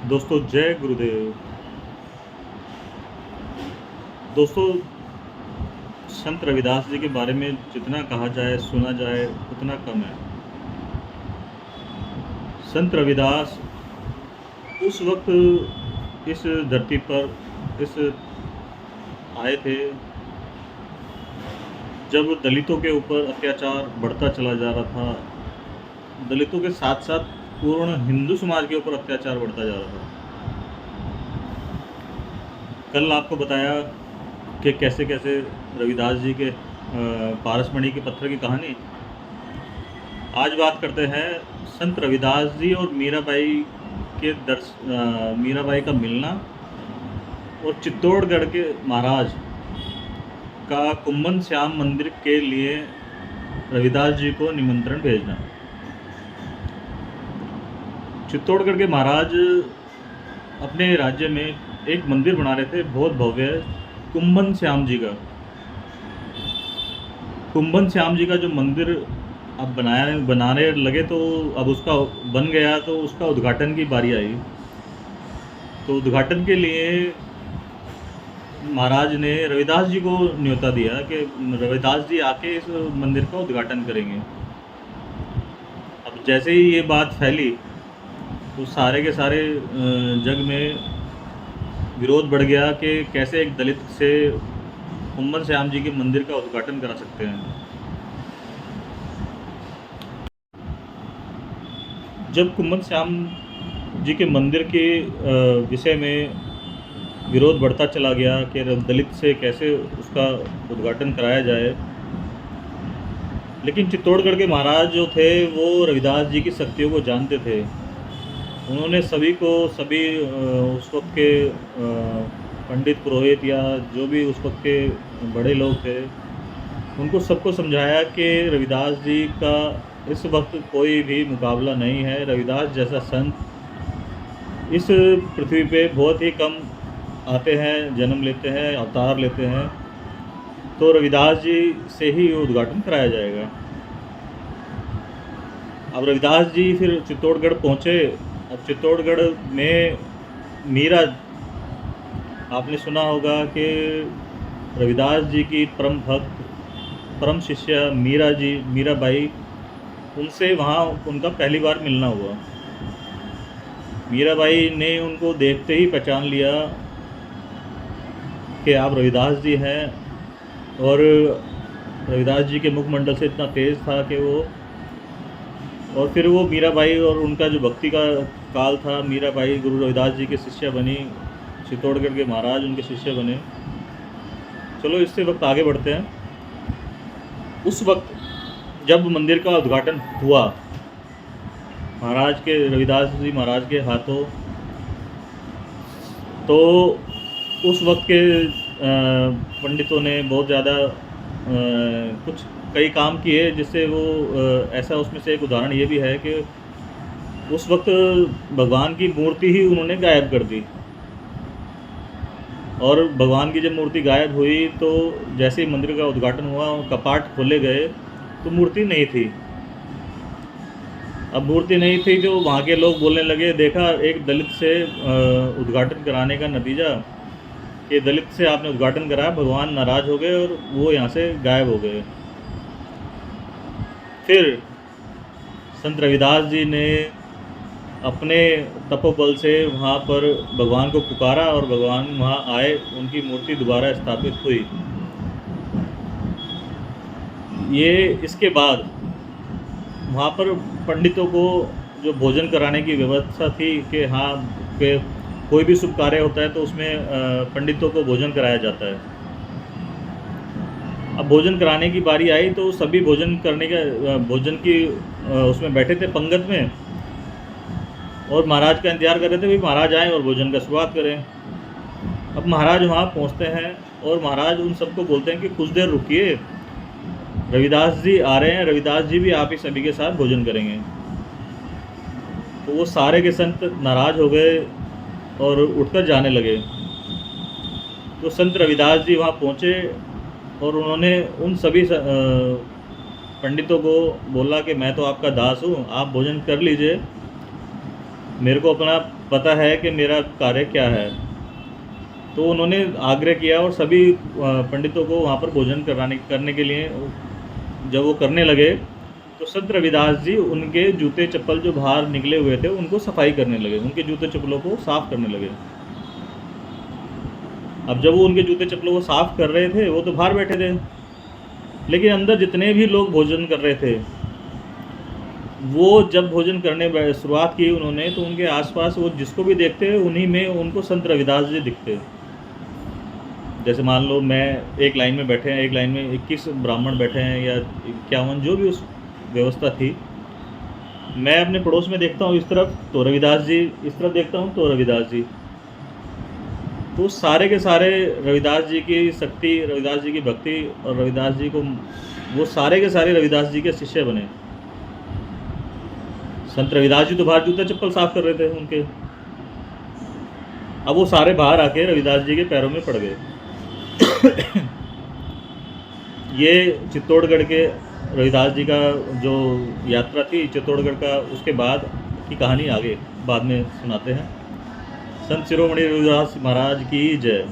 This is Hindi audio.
दोस्तों जय गुरुदेव। दोस्तों, संत रविदास जी के बारे में जितना कहा जाए सुना जाए उतना कम है। संत रविदास उस वक्त इस धरती पर इस आए थे जब दलितों के ऊपर अत्याचार बढ़ता चला जा रहा था। दलितों के साथ साथ पूर्ण हिंदू समाज के ऊपर अत्याचार बढ़ता जा रहा था। कल आपको बताया कि कैसे कैसे रविदास जी के पारसमणि के पत्थर की कहानी। आज बात करते हैं संत रविदास जी और मीराबाई के मीराबाई का मिलना और चित्तौड़गढ़ के महाराज का कुम्भन श्याम मंदिर के लिए रविदास जी को निमंत्रण भेजना। चित्तौड़गढ़ के महाराज अपने राज्य में एक मंदिर बना रहे थे, बहुत भव्य, कुम्भन श्याम जी का। कुम्भन श्याम जी का जो मंदिर अब बनाने लगे तो अब उसका बन गया, तो उसका उद्घाटन की बारी आई। तो उद्घाटन के लिए महाराज ने रविदास जी को न्योता दिया कि रविदास जी आके इस मंदिर का उद्घाटन करेंगे। अब जैसे ही ये बात फैली तो सारे के सारे जग में विरोध बढ़ गया कि कैसे एक दलित से कुम्भन श्याम जी के मंदिर का उद्घाटन करा सकते हैं। जब कुम्भन श्याम जी के मंदिर के विषय में विरोध बढ़ता चला गया कि दलित से कैसे उसका उद्घाटन कराया जाए, लेकिन चित्तौड़गढ़ के महाराज जो थे वो रविदास जी की शक्तियों को जानते थे। उन्होंने सभी उस वक्त के पंडित पुरोहित या जो भी उस वक्त के बड़े लोग थे, उनको सबको समझाया कि रविदास जी का इस वक्त कोई भी मुकाबला नहीं है। रविदास जैसा संत इस पृथ्वी पे बहुत ही कम आते हैं, जन्म लेते हैं, अवतार लेते हैं। तो रविदास जी से ही उद्घाटन कराया जाएगा। अब रविदास जी फिर चित्तौड़गढ़ पहुँचे। अब चित्तौड़गढ़ में मीरा, आपने सुना होगा कि रविदास जी की परम भक्त परम शिष्या मीराबाई, उनसे वहाँ उनका पहली बार मिलना हुआ। मीराबाई ने उनको देखते ही पहचान लिया कि आप रविदास जी हैं, और रविदास जी के मुखमंडल से इतना तेज़ था कि वो, और फिर वो मीराबाई और उनका जो भक्ति का काल था, मीराबाई गुरु रविदास जी के शिष्य बनी, चित्तौड़गढ़ के महाराज उनके शिष्य बने। चलो इससे वक्त आगे बढ़ते हैं। उस वक्त जब मंदिर का उद्घाटन हुआ महाराज के, रविदास जी महाराज के हाथों, तो उस वक्त के पंडितों ने बहुत ज़्यादा कई काम किए, जिससे वो ऐसा, उसमें से एक उदाहरण ये भी है कि उस वक्त भगवान की मूर्ति ही उन्होंने गायब कर दी। और भगवान की जब मूर्ति गायब हुई तो जैसे ही मंदिर का उद्घाटन हुआ, कपाट खोले गए तो मूर्ति नहीं थी। अब मूर्ति नहीं थी तो वहाँ के लोग बोलने लगे, देखा एक दलित से उद्घाटन कराने का नतीजा कि दलित से आपने उद्घाटन कराया, भगवान नाराज़ हो गए और वो यहाँ से गायब हो गए। फिर संत रविदास जी ने अपने तपोबल से वहाँ पर भगवान को पुकारा और भगवान वहाँ आए, उनकी मूर्ति दोबारा स्थापित हुई। ये इसके बाद वहाँ पर पंडितों को जो भोजन कराने की व्यवस्था थी कि हाँ, कि कोई भी शुभ कार्य होता है तो उसमें पंडितों को भोजन कराया जाता है। अब भोजन कराने की बारी आई तो सभी भोजन की उसमें बैठे थे पंगत में, और महाराज का इंतज़ार कर रहे थे, भाई महाराज आएँ और भोजन का शुरुआत करें। अब महाराज वहाँ पहुँचते हैं और महाराज उन सबको बोलते हैं कि कुछ देर रुकिए, रविदास जी आ रहे हैं, रविदास जी भी आप ही सभी के साथ भोजन करेंगे। तो वो सारे के संत नाराज़ हो गए और उठकर जाने लगे। तो संत रविदास जी वहाँ पहुँचे और उन्होंने उन सभी पंडितों को बोला कि मैं तो आपका दास हूँ, आप भोजन कर लीजिए, मेरे को अपना पता है कि मेरा कार्य क्या है। तो उन्होंने आग्रह किया और सभी पंडितों को वहाँ पर भोजन करने के लिए जब वो करने लगे, तो संत रविदास जी उनके जूते चप्पल जो बाहर निकले हुए थे उनको सफाई करने लगे, उनके जूते चप्पलों को साफ़ करने लगे। अब जब वो उनके जूते चप्पलों को साफ़ कर रहे थे, वो तो बाहर बैठे थे, लेकिन अंदर जितने भी लोग भोजन कर रहे थे, वो जब भोजन करने शुरुआत की उन्होंने, तो उनके आसपास वो जिसको भी देखते उन्हीं में उनको संत रविदास जी दिखते। जैसे मान लो मैं एक लाइन में बैठे हैं, एक लाइन में 21 ब्राह्मण बैठे हैं या 51, जो भी उस व्यवस्था थी। मैं अपने पड़ोस में देखता हूँ इस तरफ तो रविदास जी, इस तरफ देखता हूँ तो रविदास जी। तो सारे के सारे रविदास जी की शक्ति, रविदास जी की भक्ति और रविदास जी को, वो सारे के सारे रविदास जी के शिष्य बने। संत रविदास जी तो बाहर जूता चप्पल साफ कर रहे थे उनके, अब वो सारे बाहर आके रविदास जी के पैरों में पड़ गए। ये चित्तौड़गढ़ के रविदास जी का जो यात्रा थी चित्तौड़गढ़ का, उसके बाद की कहानी आगे बाद में सुनाते हैं। संत शिरोमणि रविदास महाराज की जय।